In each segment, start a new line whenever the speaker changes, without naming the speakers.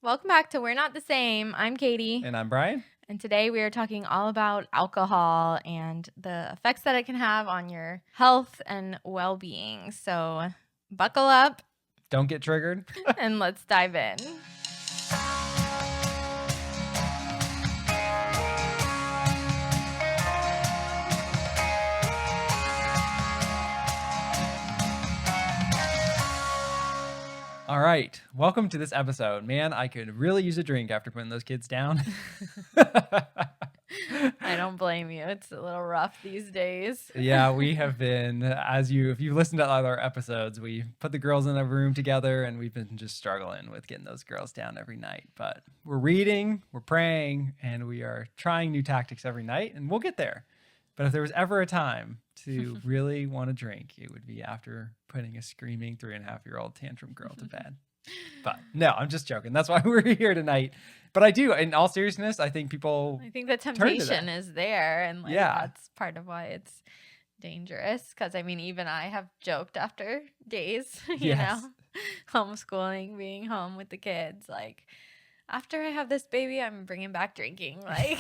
Welcome back to We're Not the Same. I'm Katie.
And I'm Brian.
And today we are talking all about alcohol and the effects that it can have on your health and well-being. So buckle up.
Don't get triggered.
And let's dive in.
All right. Welcome to this episode. Man, I could really use a drink after putting those kids down.
I don't blame you. It's a little rough these days.
Yeah, we have been, if you've listened to other episodes, we put the girls in a room together and we've been just struggling with getting those girls down every night. But we're reading, we're praying, and we are trying new tactics every night, and we'll get there. But if there was ever a time to really want to drink, it would be after putting a screaming 3.5-year-old tantrum girl to bed. But no, I'm just joking. That's why we're here tonight. But I do, in all seriousness, I think
the temptation is there. And that's part of why it's dangerous. Because, even I have joked after days, you know, homeschooling, being home with the kids. Like, after I have this baby, I'm bringing back drinking. Like,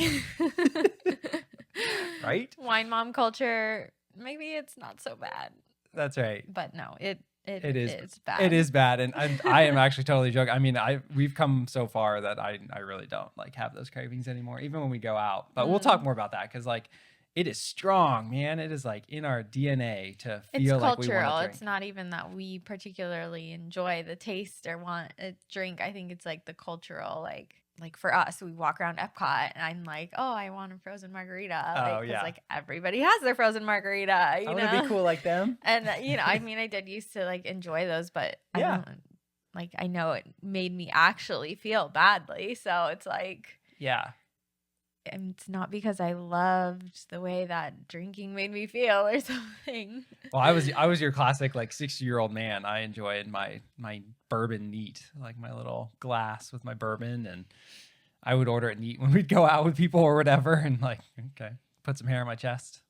right?
Wine mom culture, maybe it's not so bad.
That's right.
But no, it is bad.
It is bad, and I am actually totally joking. We've come so far that I really don't have those cravings anymore, even when we go out. But we'll talk more about that because it is strong, man. It is in our DNA to feel
it's
like we
cultural.
want to drink.
It's not even that we particularly enjoy the taste or want a drink. I think it's the cultural like for us, we walk around Epcot and I'm like, oh, I want a frozen margarita. Everybody has their frozen margarita. I
want to be cool like them.
And I did used to enjoy those, but I know it made me actually feel badly. So it's and it's not because I loved the way that drinking made me feel or something.
Well, I was your classic 60-year-old man. I enjoyed my bourbon neat, my little glass with my bourbon, and I would order it neat when we'd go out with people or whatever, and okay, put some hair on my chest,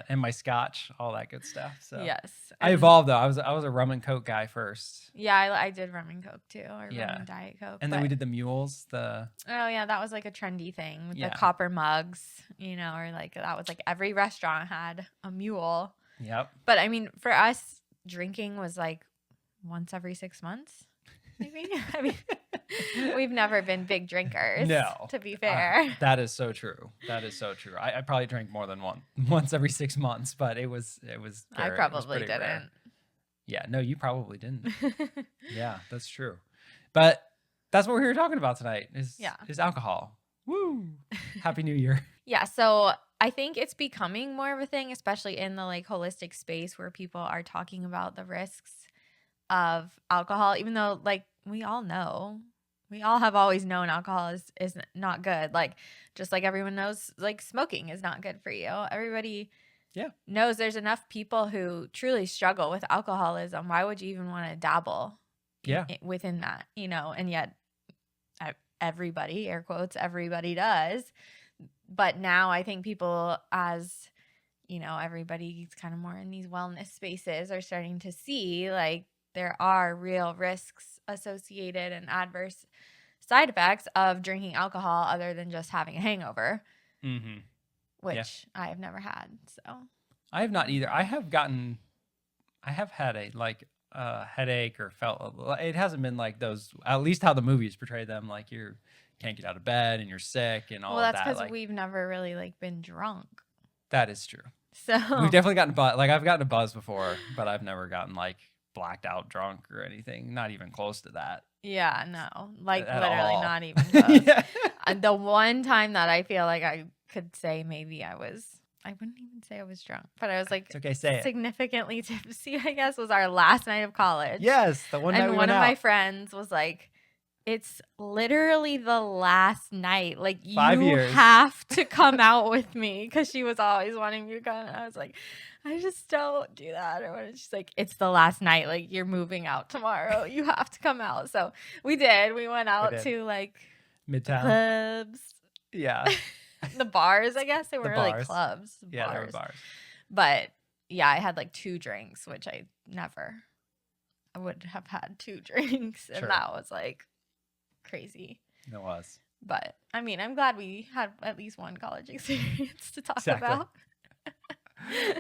and my scotch, all that good stuff. So
yes,
I evolved though. I was a rum and coke guy first.
Yeah, I did rum and coke too, or rum and Diet Coke.
And then we did the mules.
Oh yeah, that was a trendy thing with the copper mugs, or that was every restaurant had a mule.
Yep.
But for us, drinking was once every 6 months, maybe. We've never been big drinkers.
No,
to be fair.
That is so true. I probably drank more than once every 6 months, but it was.
I probably didn't.
Rare. Yeah, no, you probably didn't. Yeah, that's true. But that's what we were talking about tonight. Is alcohol. Woo! Happy New Year.
Yeah, so I think it's becoming more of a thing, especially in the holistic space where people are talking about the risks of alcohol, even though we all know. We all have always known alcohol is not good. Just like everyone knows smoking is not good for you. Everybody knows there's enough people who truly struggle with alcoholism. Why would you even want to dabble within that, And yet everybody, air quotes, everybody does. But now I think people, as everybody's kind of more in these wellness spaces, are starting to see there are real risks associated and adverse side effects of drinking alcohol other than just having a hangover, which I have never had. So
I have not either. I have had a headache or felt it hasn't been those, at least how the movies portray them, you can't get out of bed and you're sick and all of that.
Well, that's because we've never really been drunk.
That is true.
So
we've definitely gotten I've gotten a buzz before, but I've never gotten blacked out drunk or anything. Not even close to that.
Yeah, no. Literally
all.
Not even close. The one time that I feel I could say maybe I wouldn't even say I was drunk, but I was
it's okay, say
significantly tipsy, I guess, was our last night of college.
Yes, the one night we
one
went
of
out.
My friends was it's literally the last night.
5 years.
Have to come out with me, because she was always wanting me to come. And I was I just don't do that. Or when she's it's the last night. You're moving out tomorrow. You have to come out. So we did. We went out to
Midtown
clubs.
Yeah.
The bars, I guess. They were really
bars.
clubs.
Yeah, they were bars.
But yeah, I had 2 drinks, which I would have had 2 drinks. And that was crazy.
It was.
But I mean, I'm glad we had at least one college experience to talk
Exactly.
about.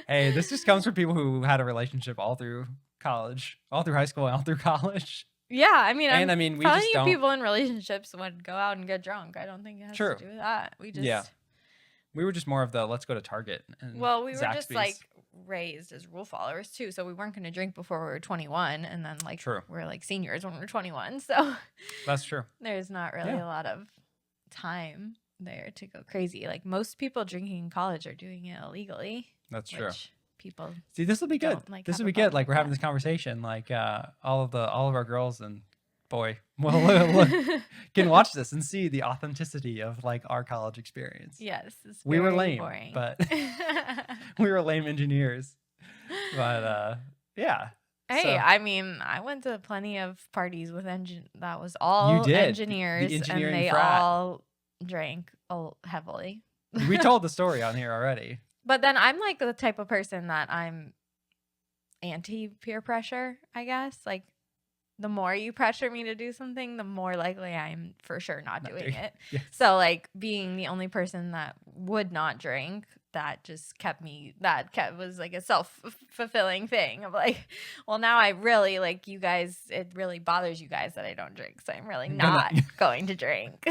Hey, this just comes from people who had a relationship all through college, all through high school, and all through college.
Yeah, I mean,
And
I'm
I mean, we
telling
just
you,
don't.
people in relationships would go out and get drunk. I don't think it has
True.
to do with that. We just,
Yeah. We were just more of the let's go to Target and
well, we were just
Zaxby's.
like raised as rule followers too. So we weren't going to drink before we were 21. And then like,
True.
we're like seniors when we're 21. So
That's true.
there's not really
Yeah.
a lot of time there to go crazy. Like most people drinking in college are doing it illegally.
That's true.
Which people
See, this will be good.
don't, like,
This
have
will
a
be good.
problem
Like
with
we're having
that.
this conversation. Like all of our girls and boy, well, look, can watch this and see the authenticity of like our college experience.
Yes, it's
We were
very
lame,
boring.
but we were lame engineers. But yeah.
Hey,
So-
I mean, I went to plenty of parties with that was all
You did. The
engineers,
engineering
and they
frat.
all drank heavily.
we told the story on here already.
But then I'm like the type of person that I'm anti peer pressure, I guess. Like the more you pressure me to do something, the more likely I'm for sure not doing
doing
it.
Yes.
So like being the only person that would not drink, that just was like a self-fulfilling thing of like, well, now I really like you guys, it really bothers you guys that I don't drink. So I'm really not going to drink.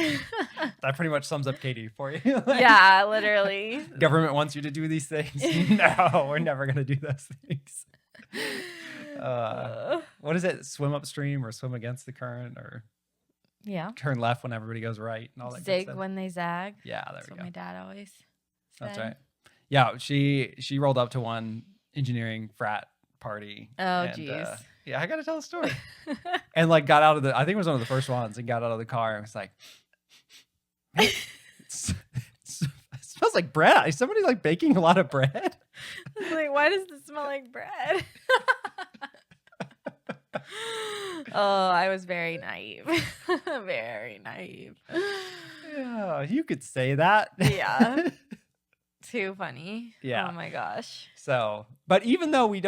That pretty much sums up Katie for you. Like,
Yeah, literally.
Government wants you to do these things. No, we're never going to do those things. What is it? Swim upstream or swim against the current or
Yeah.
turn left when everybody goes right and all that good
Zig
stuff.
when they zag.
Yeah, there
That's
we
what
go.
my dad always said.
That's right. Yeah, she rolled up to one engineering frat party.
Oh,
and,
jeez.
yeah, I got to tell the story. And like got out of I think it was one of the first ones, and got out of the car and was like, "Man, it smells like bread. Is somebody like baking a lot of bread?"
Like, why does this smell like bread? Oh, I was very naive. Very naive.
Yeah, you could say that.
Yeah. Too funny.
Yeah.
Oh my gosh.
So, but even though we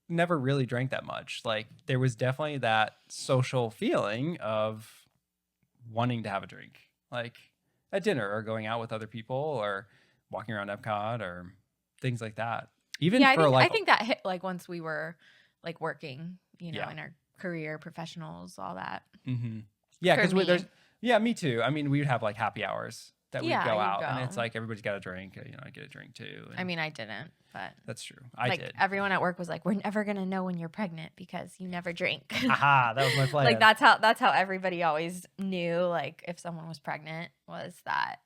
never really drank that much, like there was definitely that social feeling of wanting to have a drink, like at dinner or going out with other people or walking around Epcot or things like that. Even
Yeah,
for
I think that hit like once we were like working, you know,
Yeah.
in our career, professionals, all that.
mm-hmm. Yeah,
For
because
me.
there's me too. I mean, we'd have like happy hours that we'd
Yeah,
go
you'd
out, and
go.
it's like everybody's got a drink. You know, I get a drink too. And
I mean, I didn't, but
that's true. I
like
did.
everyone at work was like, "We're never gonna know when you're pregnant because you never drink."
Aha, that was my plan.
Like that's how everybody always knew. Like if someone was pregnant, was that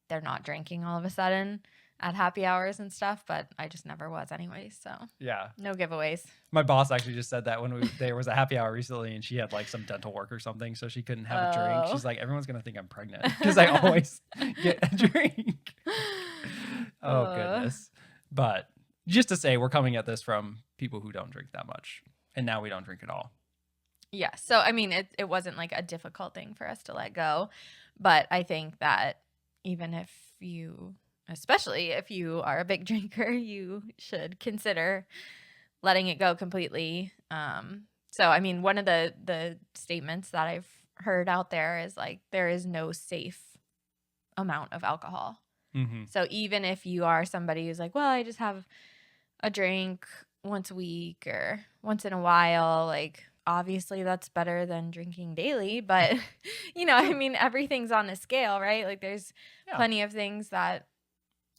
they're not drinking all of a sudden at happy hours and stuff. But I just never was anyway. So
Yeah.
no giveaways.
My boss actually just said that when there was a happy hour recently, and she had like some dental work or something, so she couldn't have a drink.
Oh.
She's like, everyone's gonna think I'm pregnant because I always get a drink. Oh goodness! But just to say, we're coming at this from people who don't drink that much, and now we don't drink at all.
Yeah. So I mean, it wasn't like a difficult thing for us to let go, but I think that even if you, especially if you are a big drinker, you should consider letting it go completely. So I mean, one of the statements that I've heard out there is like there is no safe amount of alcohol.
Mm-hmm.
So even if you are somebody who's like, well, I just have a drink once a week or once in a while, like obviously that's better than drinking daily, but you know, I mean, everything's on a scale, right? Like there's plenty of things that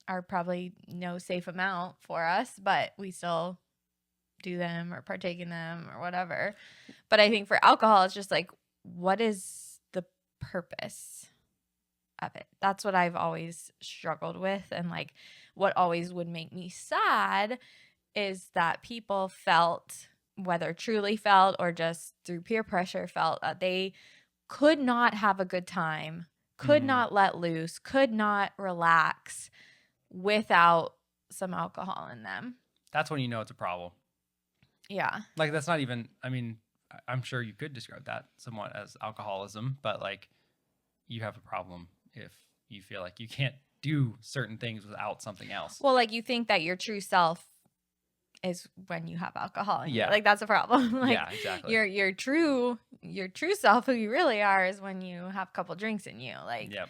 are probably no safe amount for us, but we still do them or partake in them or whatever. But I think for alcohol, it's just like, what is the purpose of it? That's what I've always struggled with. And like what always would make me sad is that people felt, whether truly felt or just through peer pressure, felt that they could not have a good time, could
Mhm.
not let loose, could not relax without some alcohol in them.
That's when you know it's a problem.
Yeah.
Like that's not even. I mean, I'm sure you could describe that somewhat as alcoholism, but like you have a problem if you feel like you can't do certain things without something else.
Well, like you think that your true self is when you have alcohol in you.
Yeah.
Like, that's a problem. Like,
Yeah, exactly.
your true self, who you really are, is when you have a couple drinks in you. Like,
Yep.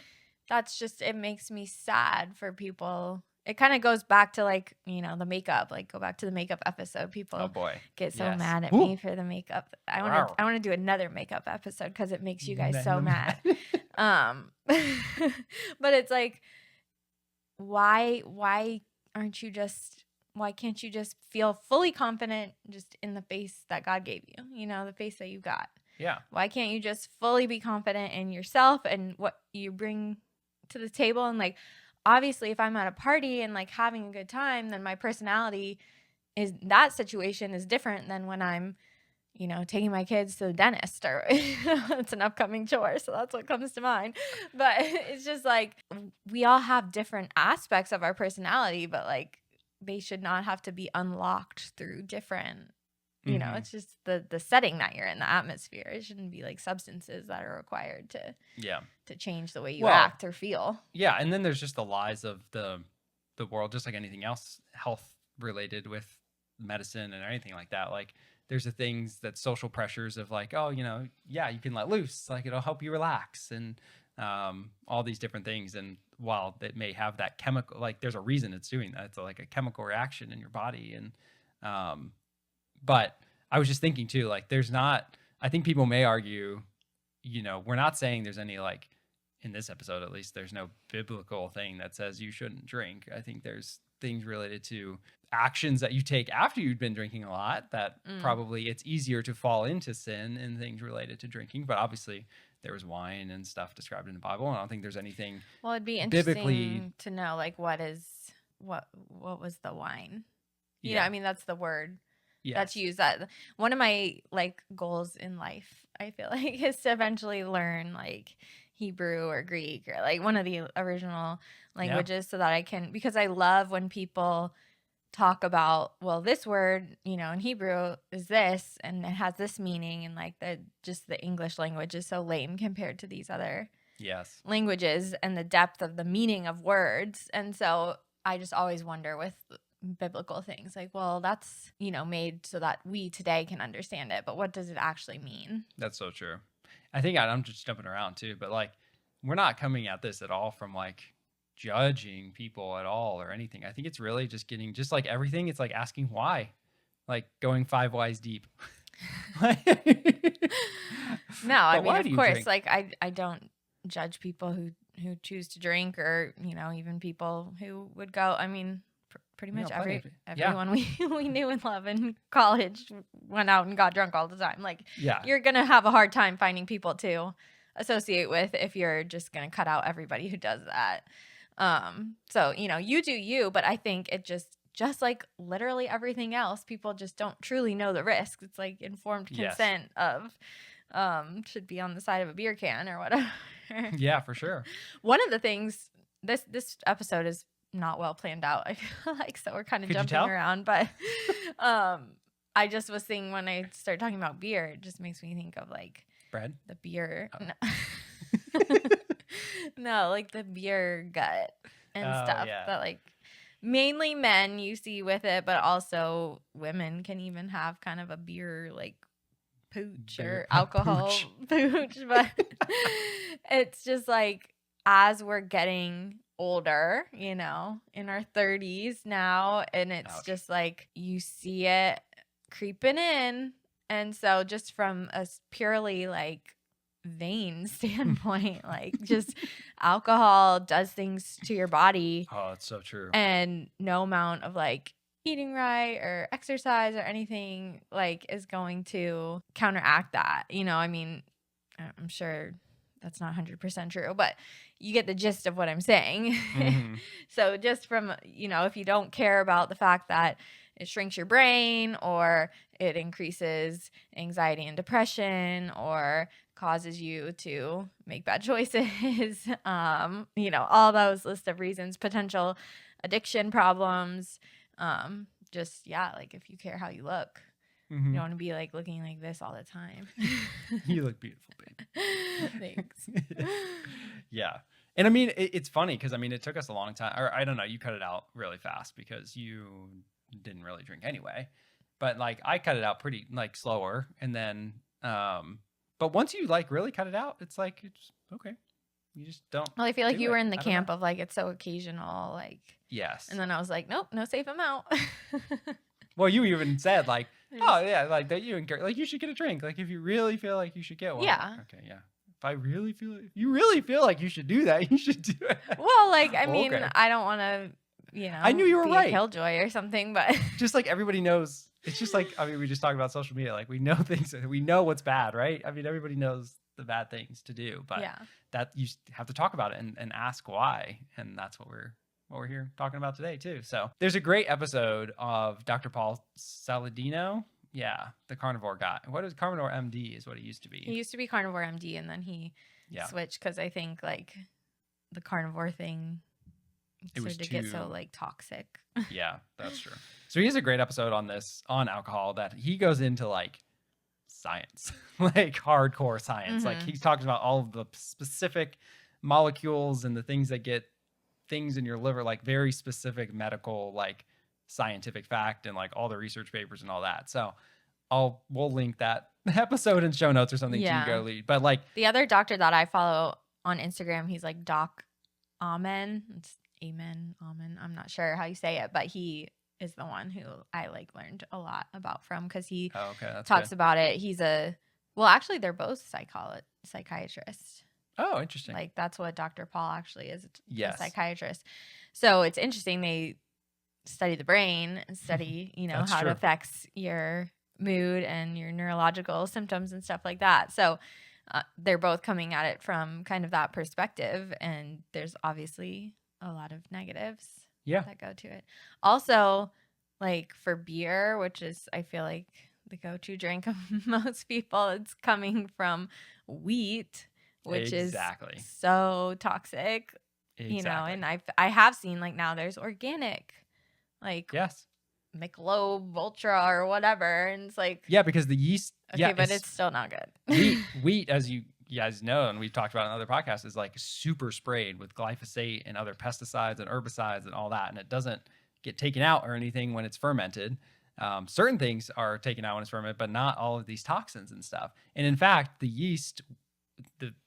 that's just, it makes me sad for people. It kind of goes back to, like, you know, the makeup. Like, go back to the makeup episode.
Oh
People
boy.
get so
Yes.
mad at
Ooh.
me for the makeup. I
Wow.
want to do another makeup episode because it makes you guys so
Men-
mad. But it's like, why aren't you just, why can't you just feel fully confident just in the face that God gave you? You know, the face that you got.
Yeah.
Why can't you just fully be confident in yourself and what you bring to the table? And like, obviously, if I'm at a party and like having a good time, then my personality is, that situation is different than when I'm, you know, taking my kids to the dentist, or it's an upcoming chore, so that's what comes to mind. But it's just like, we all have different aspects of our personality, but like, they should not have to be unlocked through different, you know, it's just the setting that you're in, the atmosphere. It shouldn't be like substances that are required to change the way you act or feel.
Yeah, and then there's just the lies of the world, just like anything else health related with medicine and anything like that. Like, there's the things that social pressures of like, oh, you know, yeah, you can let loose, like it'll help you relax, and all these different things. And while it may have that chemical, like there's a reason it's doing that. It's like a chemical reaction in your body. And but I was just thinking too, like there's not, I think people may argue, you know, we're not saying there's any, like in this episode at least, there's no biblical thing that says you shouldn't drink. I think there's things related to actions that you take after you've been drinking a lot that probably it's easier to fall into sin and things related to drinking. But obviously there was wine and stuff described in the Bible, and I don't think there's anything.
Well, it'd be
biblically
interesting to know, like, what was the wine? You know, I mean, that's the word that's used. That one of my like goals in life, I feel like, is to eventually learn like Hebrew or Greek or like one of the original languages, so that I can, because I love when people talk about, well, this word, you know, in Hebrew is this and it has this meaning, and like the English language is so lame compared to these other languages and the depth of the meaning of words. And so I just always wonder with biblical things, like, well, that's, you know, made so that we today can understand it, but what does it actually mean?
That's so true. I think I'm just jumping around too, but like, we're not coming at this at all from like judging people at all or anything. I think it's really just getting, just like everything, it's like asking why, like going 5 whys deep.
No, I mean, of course, like I don't judge people who choose to drink, or, you know, even people who would go. I mean, pretty much everyone we knew and love in college went out and got drunk all the time. Like, you're gonna have a hard time finding people to associate with if you're just gonna cut out everybody who does that. So, you know, you do you, but I think it just like literally everything else, people just don't truly know the risks. It's like informed consent of should be on the side of a beer can or whatever.
Yeah, for sure.
One of the things, this episode is not well planned out, I feel like, so we're kind of jumping around, but I just was thinking, when I start talking about beer, it just makes me think of like
bread,
the beer. No, like the beer gut and stuff that like mainly men you see with it, but also women can even have kind of a beer like pooch or alcohol pooch. But it's just like, as we're getting older, you know, in our 30s now, and it's just like you see it creeping in. And so just from a purely like vain standpoint, like just alcohol does things to your body.
Oh, it's so true.
And no amount of like eating right or exercise or anything like is going to counteract that. You know, I mean, I'm sure that's not 100% true, but you get the gist of what I'm saying. So just from, you know, if you don't care about the fact that it shrinks your brain, or it increases anxiety and depression, or causes you to make bad choices, you know, all those list of reasons, potential addiction problems, just, like if you care how you look, you don't want to be like looking like this all the time.
You look beautiful, babe.
Thanks.
Yeah. And I mean, it's funny because I mean, it took us a long time, or I don't know, you cut it out really fast because you didn't really drink anyway. But like I cut it out pretty like slower, and then but once you like really cut it out, it's like it's okay. You just don't.
Well, I feel like
do
you were
it.
in the
I don't know.
camp of like it's so occasional, like,
Yes.
and then I was like, nope, no safe amount.
Well, you even said like,
I
oh
just-
yeah, like that you encourage, like you should get a drink. Like if you really feel like you should get one.
Yeah.
Okay, yeah. If you really feel like you should do that, you should do it.
Well, like, I
Well,
mean,
okay.
I don't want to,
I knew you were
be
right.
a killjoy or something, but
Just like everybody knows, it's just like, I mean, we just talked about social media. Like we know things, we know what's bad, right? I mean, everybody knows the bad things to do, but
yeah.
that you have to talk about it and ask why. And that's what we're here talking about today too. So there's a great episode of Dr. Paul Saladino. Yeah, the carnivore guy. What is carnivore MD is what he used to be.
He used to be carnivore MD, and then he switched because I think like the carnivore thing started to get so like toxic.
Yeah, that's true. So he has a great episode on alcohol that he goes into like science, like hardcore science. Like he talks about all of the specific molecules and the things that get things in your liver, like very specific medical, like scientific fact, and like all the research papers and all that. So we'll link that episode in show notes or something to go lead. But like
the other doctor that I follow on Instagram, he's like Doc Amen. It's Amen. I'm not sure how you say it, but he is the one who I like learned a lot about from because he talks about it. He's actually they're both psychiatrists.
Oh, interesting.
Like that's what Dr. Paul actually is,
yes.
a psychiatrist. So it's interesting. They study the brain and study, how it affects your mood and your neurological symptoms and stuff like that. So they're both coming at it from kind of that perspective. And there's obviously a lot of negatives that go to it. Also, like for beer, which is, I feel like the go-to drink of most people, it's coming from wheat, which is so toxic, and I have seen like now there's organic, like Michelob Ultra or whatever, and it's like
because the yeast
but it's still not good.
wheat as you guys know, and we've talked about in other podcasts, is like super sprayed with glyphosate and other pesticides and herbicides and all that, and it doesn't get taken out or anything when it's fermented. Certain things are taken out when it's fermented, but not all of these toxins and stuff. And in fact, the yeast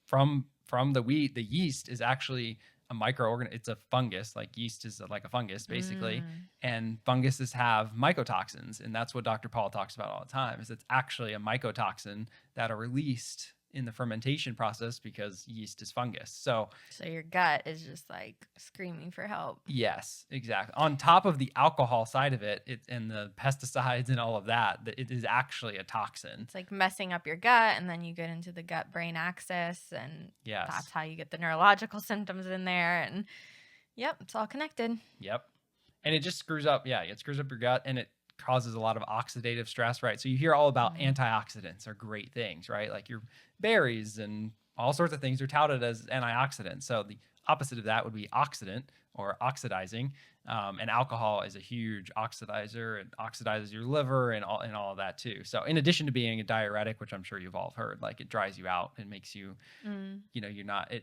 from the wheat, the yeast is actually a microorganism. It's a fungus. Like yeast is like a fungus basically. And funguses have mycotoxins. And that's what Dr. Paul talks about all the time, is it's actually a mycotoxin that are released in the fermentation process because yeast is fungus. So
your gut is just like screaming for help.
Yes, exactly. On top of the alcohol side of it, and the pesticides and all of that, it is actually a toxin.
It's like messing up your gut, and then you get into the gut-brain axis, and that's how you get the neurological symptoms in there. And it's all connected.
Yep. And it just screws up. Yeah, it screws up your gut, and it causes a lot of oxidative stress, right? So you hear all about antioxidants are great things, right? Like your berries and all sorts of things are touted as antioxidants. So the opposite of that would be oxidant or oxidizing. And alcohol is a huge oxidizer. It oxidizes your liver and all of that too. So in addition to being a diuretic, which I'm sure you've all heard, like it dries you out, it makes you, you're not,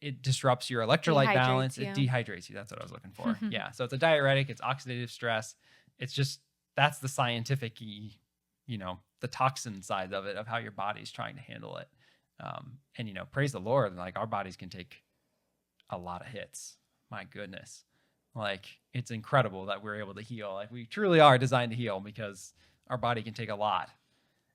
it disrupts your electrolyte balance. It dehydrates you. That's what I was looking for. Yeah. So it's a diuretic. It's oxidative stress. It's just, that's the scientific, the toxin side of it, of how your body's trying to handle it. And, praise the Lord, like our bodies can take a lot of hits. My goodness. Like it's incredible that we're able to heal. Like we truly are designed to heal because our body can take a lot.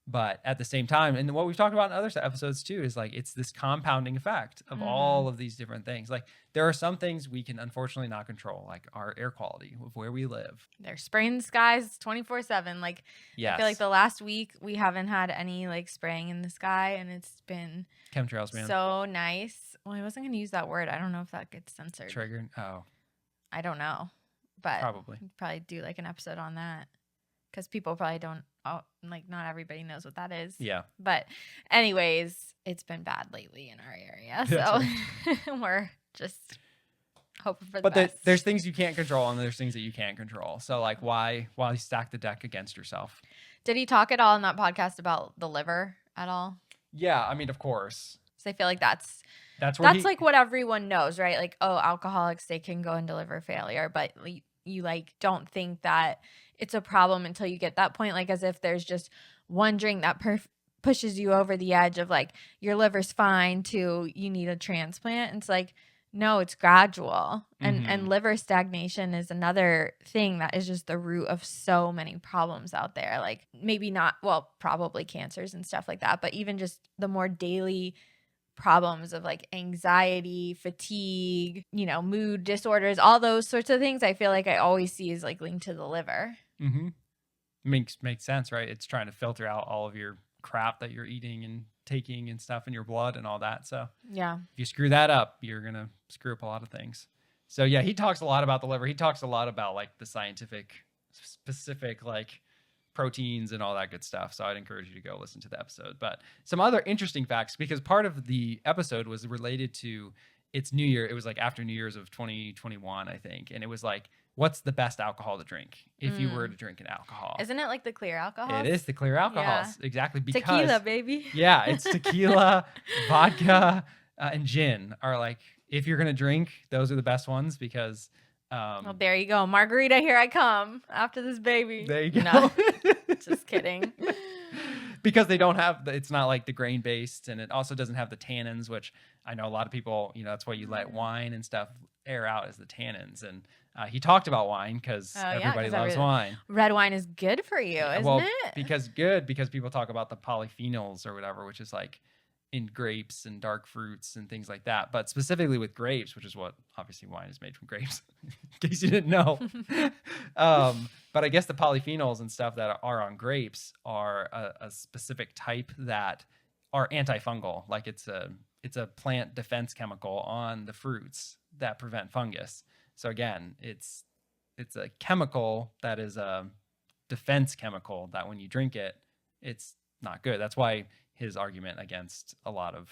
But at the same time, and what we've talked about in other episodes too, is like it's this compounding effect of all of these different things. Like there are some things we can unfortunately not control, like our air quality of where we live.
They're spraying the skies 24/7. Like I feel like the last week we haven't had any like spraying in the sky, and it's been
chemtrails, man.
So nice. Well, I wasn't going to use that word. I don't know if that gets censored.
Triggered. Oh,
I don't know, but
probably
do like an episode on that. Because people probably don't, not everybody knows what that is.
Yeah.
But anyways, it's been bad lately in our area. So we're just hoping for the best.
But there's things you can't control and there's things that you can control. So like why stack the deck against yourself?
Did he talk at all in that podcast about the liver at all?
Yeah, I mean, of course.
So I feel like that's like what everyone knows, right? Like, alcoholics, they can go into liver failure, but you like don't think that it's a problem until you get that point, like as if there's just one drink that pushes you over the edge of like your liver's fine to you need a transplant. It's like, no, it's gradual. And liver stagnation is another thing that is just the root of so many problems out there. Like maybe not, well, probably cancers and stuff like that, but even just the more daily problems of like anxiety, fatigue, mood disorders, all those sorts of things, I feel like I always see is like linked to the liver.
Makes sense, right? It's trying to filter out all of your crap that you're eating and taking and stuff in your blood and all that. So
yeah,
if you screw that up, you're gonna screw up a lot of things. So yeah, he talks a lot about the liver. He talks a lot about like the scientific specific like proteins and all that good stuff. So I'd encourage you to go listen to the episode. But some other interesting facts, because part of the episode was related to it's New Year. It was like after New Year's of 2021, I think. And it was like, what's the best alcohol to drink if you were to drink an alcohol?
Isn't it like the clear alcohol?
It is the clear alcohols. Yeah. Exactly. Because
tequila, baby.
Yeah, it's tequila, vodka, and gin are like, if you're going to drink, those are the best ones because...
well, there you go. Margarita, here I come after this baby.
There you go.
No, just kidding.
Because they don't have, it's not like the grain based, and it also doesn't have the tannins, which I know a lot of people, that's why you let wine and stuff air out as the tannins. And he talked about wine because everybody loves wine.
Red wine is good for you, isn't it?
Because people talk about the polyphenols or whatever, which is like in grapes and dark fruits and things like that. But specifically with grapes, which is what obviously wine is made from grapes, in case you didn't know. But I guess the polyphenols and stuff that are on grapes are a specific type that are antifungal. Like it's a plant defense chemical on the fruits that prevent fungus. So again, it's a chemical that is a defense chemical that when you drink it, it's not good. That's why his argument against a lot of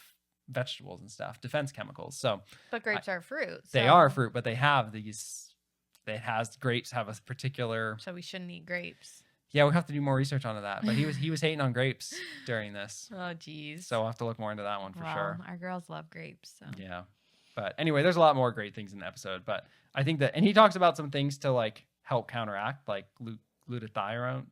vegetables and stuff, defense chemicals. So,
but grapes are fruit.
They are fruit, but they have these. Grapes have a particular.
So we shouldn't eat grapes.
Yeah, we have to do more research onto that. But he was hating on grapes during this.
Oh, geez.
So we'll have to look more into that one for sure.
Our girls love grapes. So.
Yeah, but anyway, there's a lot more great things in the episode. But I think that, and he talks about some things to like help counteract, like glutathione.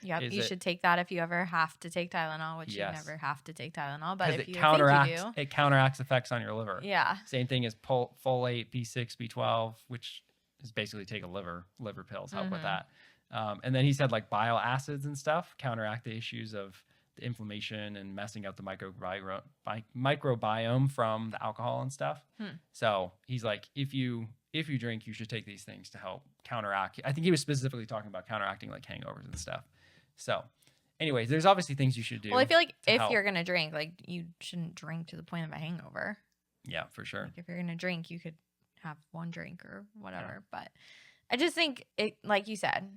Yep, you should take that if you ever have to take Tylenol, which you never have to take Tylenol. But if you think you do,
it counteracts effects on your liver.
Yeah.
Same thing as folate, B6, B12, which is basically take a liver pills help with that. And then he said like bile acids and stuff counteract the issues of the inflammation and messing up the microbiome from the alcohol and stuff. So he's like, if you drink, you should take these things to help counteract. I think he was specifically talking about counteracting like hangovers and stuff. So anyways, there's obviously things you should do.
Well, I feel like if you're going to drink, like you shouldn't drink to the point of a hangover.
Yeah, for sure.
Like if you're going to drink, you could have one drink or whatever. Yeah. But I just think it, like you said,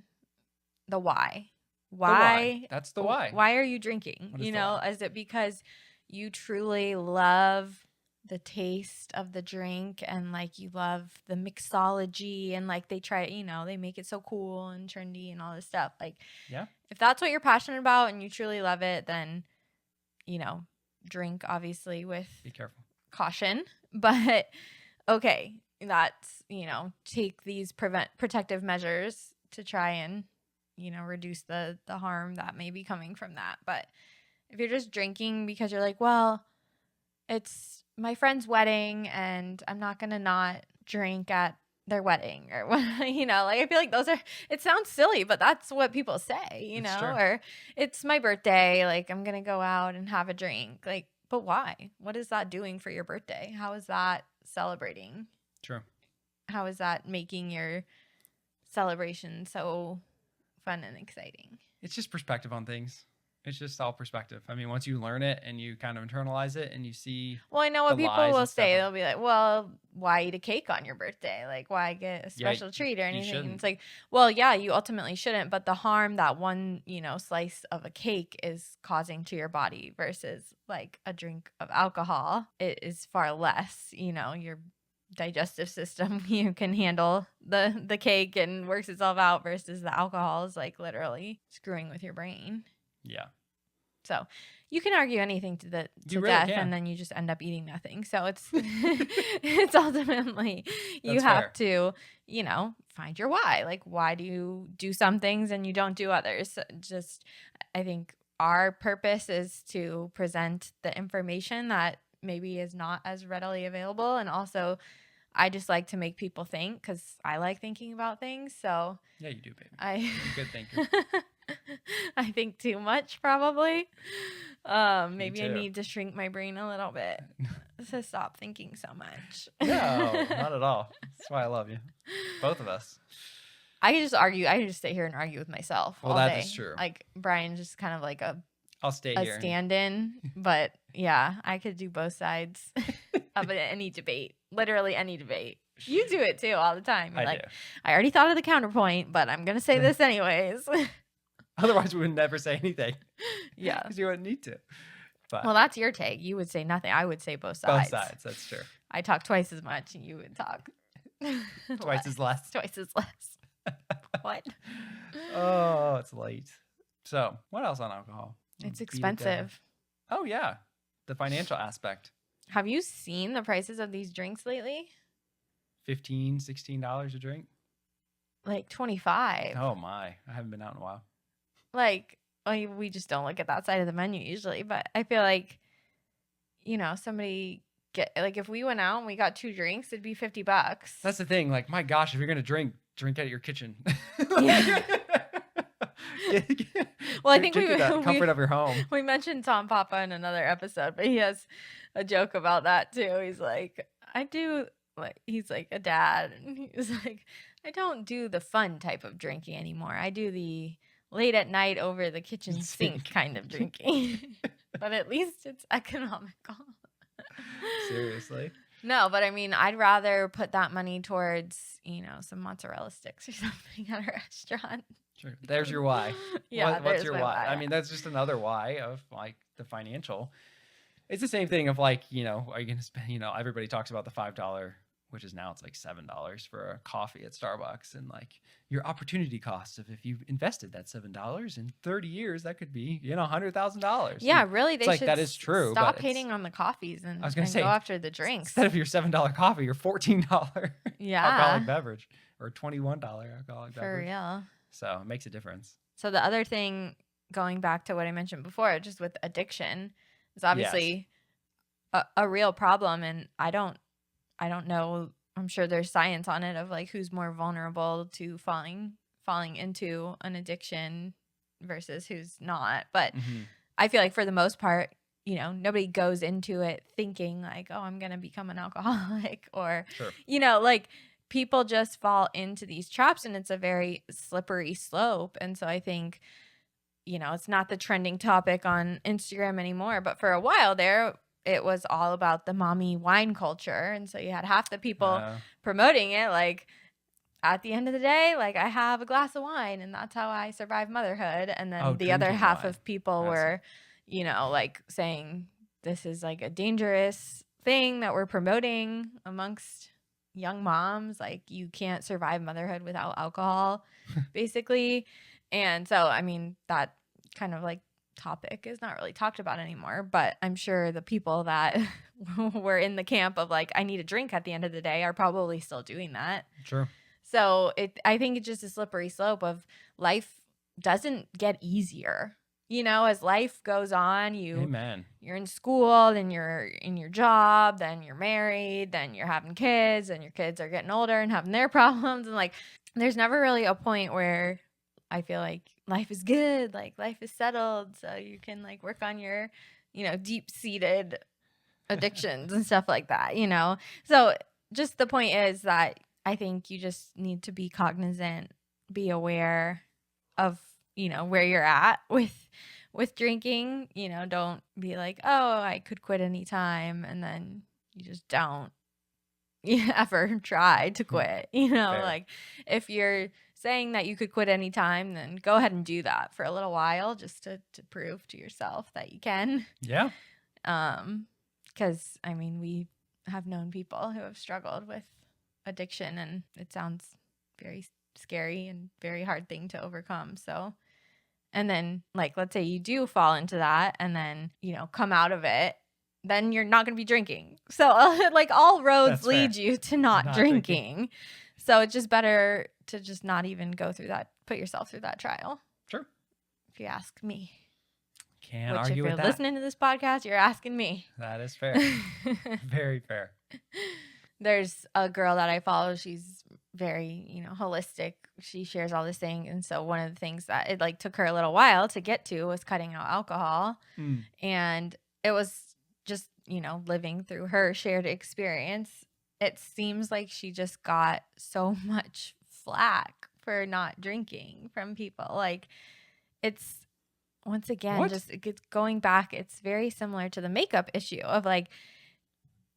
the why. Why?
That's the why.
Why are you drinking? Is it because you truly love the taste of the drink and like you love the mixology and like they try, they make it so cool and trendy and all this stuff. Like,
yeah,
if that's what you're passionate about and you truly love it, then, drink obviously with
be careful,
caution. But okay, that's, take these protective measures to try and, reduce the harm that may be coming from that. But if you're just drinking because you're like, well, it's my friend's wedding and I'm not going to not drink at their wedding or what, like I feel like it sounds silly, but that's what people say, or it's my birthday. Like I'm going to go out and have a drink. Like, but why? What is that doing for your birthday? How is that celebrating?
True.
How is that making your celebration so fun and exciting?
It's just perspective on things. It's just all perspective. I mean, once you learn it and you kind of internalize it and you see.
Well, I know what people will say. They'll be like, well, why eat a cake on your birthday? Like, why get a special treat or anything? And it's like, well, yeah, you ultimately shouldn't. But the harm that one, slice of a cake is causing to your body versus like a drink of alcohol, it is far less. Your digestive system, you can handle the cake and works itself out versus the alcohol is like literally screwing with your brain.
Yeah.
So you can argue anything to
You really
death,
can.
and then you just end up eating nothing. So it's it's ultimately you
That's
have
fair.
to, find your why. Like, why do you do some things and you don't do others? So just I think our purpose is to present the information that maybe is not as readily available, and also I just like to make people think because I like thinking about things. So
Yeah, you do, baby.
I
You're a good thinker.
I think too much probably.
Me
Maybe I
too.
need to shrink my brain a little bit to stop thinking so much.
No, not at all. That's why I love you. Both of us.
I can just argue. I can just sit here and argue with myself
Well,
all
that
day.
is true.
Like Brian's just kind of like
I'll stay
a
here.
stand-in, but yeah, I could do both sides of any debate. Literally any debate. You do it too all the time. You're
I
like,
do.
I already thought of the counterpoint, but I'm gonna say this anyways.
Otherwise, we would never say anything.
Yeah.
Because you wouldn't need to. But
Well, that's your take. You would say nothing. I would say both sides.
both sides. That's true.
I talk twice as much, and you would talk
Twice as less.
Twice as less. What?
Oh, it's late. So, what else on alcohol?
It's
Beat it down.
expensive.
Oh, yeah. The financial aspect.
Have you seen the prices of these drinks lately?
$15, $16 a drink.
Like 25.
Oh, my. I haven't been out in a while.
Like, we just don't look at that side of the menu usually, but I feel like, somebody if we went out and we got 2 drinks, it'd be $50.
That's the thing. Like, my gosh, if you're going to drink at your kitchen.
Yeah. Well, I think
drink at the comfort of your home.
We mentioned Tom Papa in another episode, but he has a joke about that too. He's like, he's like a dad, and he's like, I don't do the fun type of drinking anymore. I do the late at night over the kitchen sink kind of drinking. But at least it's economical.
Seriously.
No, but I mean, I'd rather put that money towards, some mozzarella sticks or something at a restaurant.
Sure. There's your why.
Yeah,
what's your why? I mean, that's just another why of like the financial. It's the same thing of like, are you going to spend, everybody talks about the $5, which is now it's like $7 for a coffee at Starbucks, and like your opportunity cost of if you invested that $7 in 30 years, that could be, $100,000.
Yeah, really. They
like
should
that is true.
Stop hating on the coffees and,
I was gonna say,
go after the drinks.
Instead of your $7 coffee, your $14 alcoholic beverage or $21 alcoholic beverage.
For real.
So it makes a difference.
So the other thing, going back to what I mentioned before, just with addiction, is obviously a real problem, and I don't know. I'm sure there's science on it of like who's more vulnerable to falling into an addiction versus who's not. But I feel like for the most part, nobody goes into it thinking like, oh, I'm gonna become an alcoholic, or like people just fall into these traps, and it's a very slippery slope. And so I think, it's not the trending topic on Instagram anymore, but for a while there, it was all about the mommy wine culture. And so you had half the people promoting it like, at the end of the day, like, I have a glass of wine and that's how I survive motherhood. And then the other half of people were, like saying this is like a dangerous thing that we're promoting amongst young moms. Like, you can't survive motherhood without alcohol, basically. And so, I mean, that kind of like topic is not really talked about anymore, but I'm sure the people that were in the camp of like, I need a drink at the end of the day are probably still doing that.
Sure.
So I think it's just a slippery slope of life doesn't get easier. As life goes on, you're in school, then you're in your job, then you're married, then you're having kids, and your kids are getting older and having their problems. And like, there's never really a point where I feel like life is good, like life is settled, so you can like work on your, deep-seated addictions and stuff like that, So just the point is that I think you just need to be cognizant, be aware of, where you're at with drinking. Don't be like, oh, I could quit anytime, and then you just don't ever try to quit.
Fair.
Like, if you're saying that you could quit anytime, then go ahead and do that for a little while just to prove to yourself that you can.
Yeah.
Because I mean, we have known people who have struggled with addiction, and it sounds very scary and very hard thing to overcome. So And then, like, let's say you do fall into that and then, come out of it, then you're not going to be drinking. So, like, all roads
That's fair.
lead you to not drinking. So it's just better to just not even go through that, put yourself through that trial.
Sure.
If you ask me.
Can't
Which,
argue
if
with that.
you're listening to this podcast, you're asking me.
That is fair. Very fair.
There's a girl that I follow. She's very, holistic. She shares all this thing. And so one of the things that it like took her a little while to get to was cutting out alcohol. And it was just, living through her shared experience. It seems like she just got so much flack for not drinking from people. Like, it's, once again, just it's going back, it's very similar to the makeup issue of like,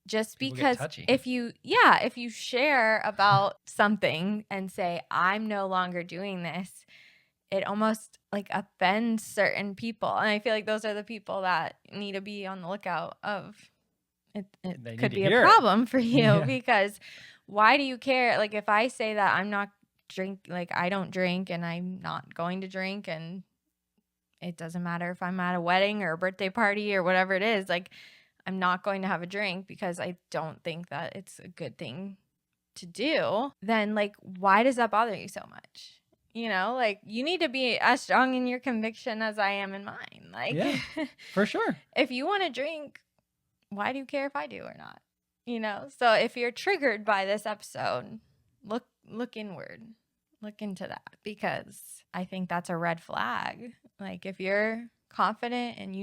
just people because if you share about something and say, I'm no longer doing this, it almost like offends certain people. And I feel like those are the people that need to be on the lookout of. It could be a problem for you because why do you care? Like, if I say that I'm not I don't drink and I'm not going to drink, and it doesn't matter if I'm at a wedding or a birthday party or whatever it is, like, I'm not going to have a drink because I don't think that it's a good thing to do, then, like, why does that bother you so much? Like, you need to be as strong in your conviction as I am in mine. Like,
yeah, for sure.
If you want to drink, why do you care if I do or not? So if you're triggered by this episode, look inward. Look into that, because I think that's a red flag. Like, if you're confident and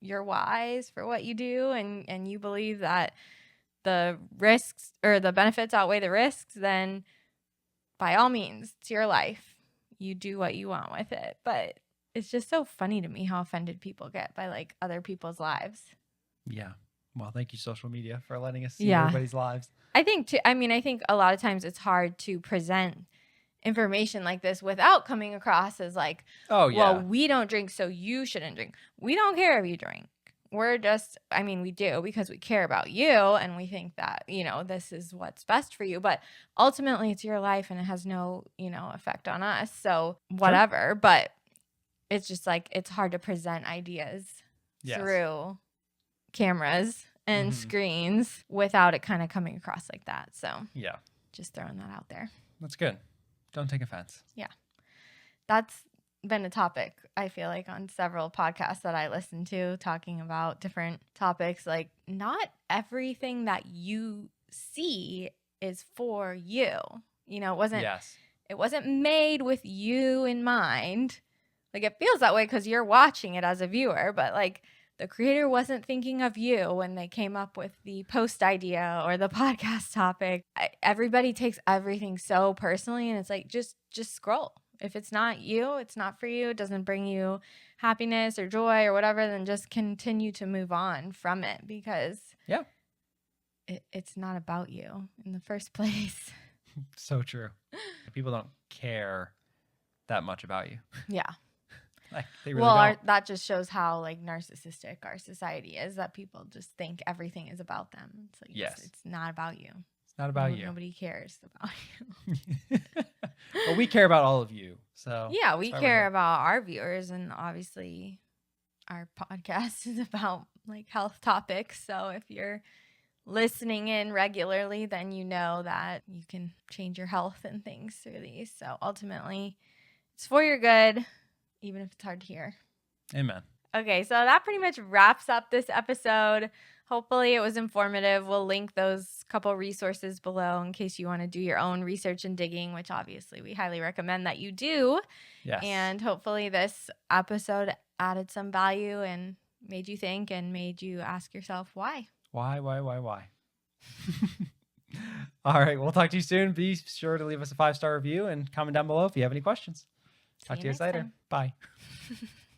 you're wise for what you do and you believe that the risks or the benefits outweigh the risks, then by all means, it's your life. You do what you want with it. But it's just so funny to me how offended people get by like other people's lives.
Yeah. Well, thank you, social media, for letting us see everybody's lives.
I think a lot of times it's hard to present information like this without coming across as like, oh yeah, well, we don't drink, so you shouldn't drink. We don't care if you drink. We're just, we do because we care about you and we think that, this is what's best for you. But ultimately it's your life and it has no, effect on us. So whatever. Sure. But it's just like, it's hard to present ideas through cameras and screens without it kind of coming across like that. So yeah, just throwing that out there.
That's good. Don't take offense.
Yeah. That's been a topic, I feel like, on several podcasts that I listen to talking about different topics. Like, not everything that you see is for you. It wasn't made with you in mind. Like, it feels that way because you're watching it as a viewer, but like the creator wasn't thinking of you when they came up with the post idea or the podcast topic. Everybody takes everything so personally, and it's like, just scroll. If it's not you, it's not for you, it doesn't bring you happiness or joy or whatever, then just continue to move on from it, because it's not about you in the first place.
So true. People don't care that much about you.
Yeah.
Like, they really don't.
That just shows how like narcissistic our society is, that people just think everything is about them. It's like, it's not about you.
It's not about you.
Nobody cares about you.
Well, we care about all of you. So
yeah, we care about our viewers, and obviously our podcast is about like health topics. So if you're listening in regularly, then you know that you can change your health and things through these. So ultimately, it's for your good, even if it's hard to hear.
Amen.
Okay, so that pretty much wraps up this episode. Hopefully it was informative. We'll link those couple resources below in case you want to do your own research and digging, which obviously we highly recommend that you do. Yes. And hopefully this episode added some value and made you think and made you ask yourself why. Why?
All right, we'll talk to you soon. Be sure to leave us a 5-star review and comment down below if you have any questions. Talk to you guys later. Bye.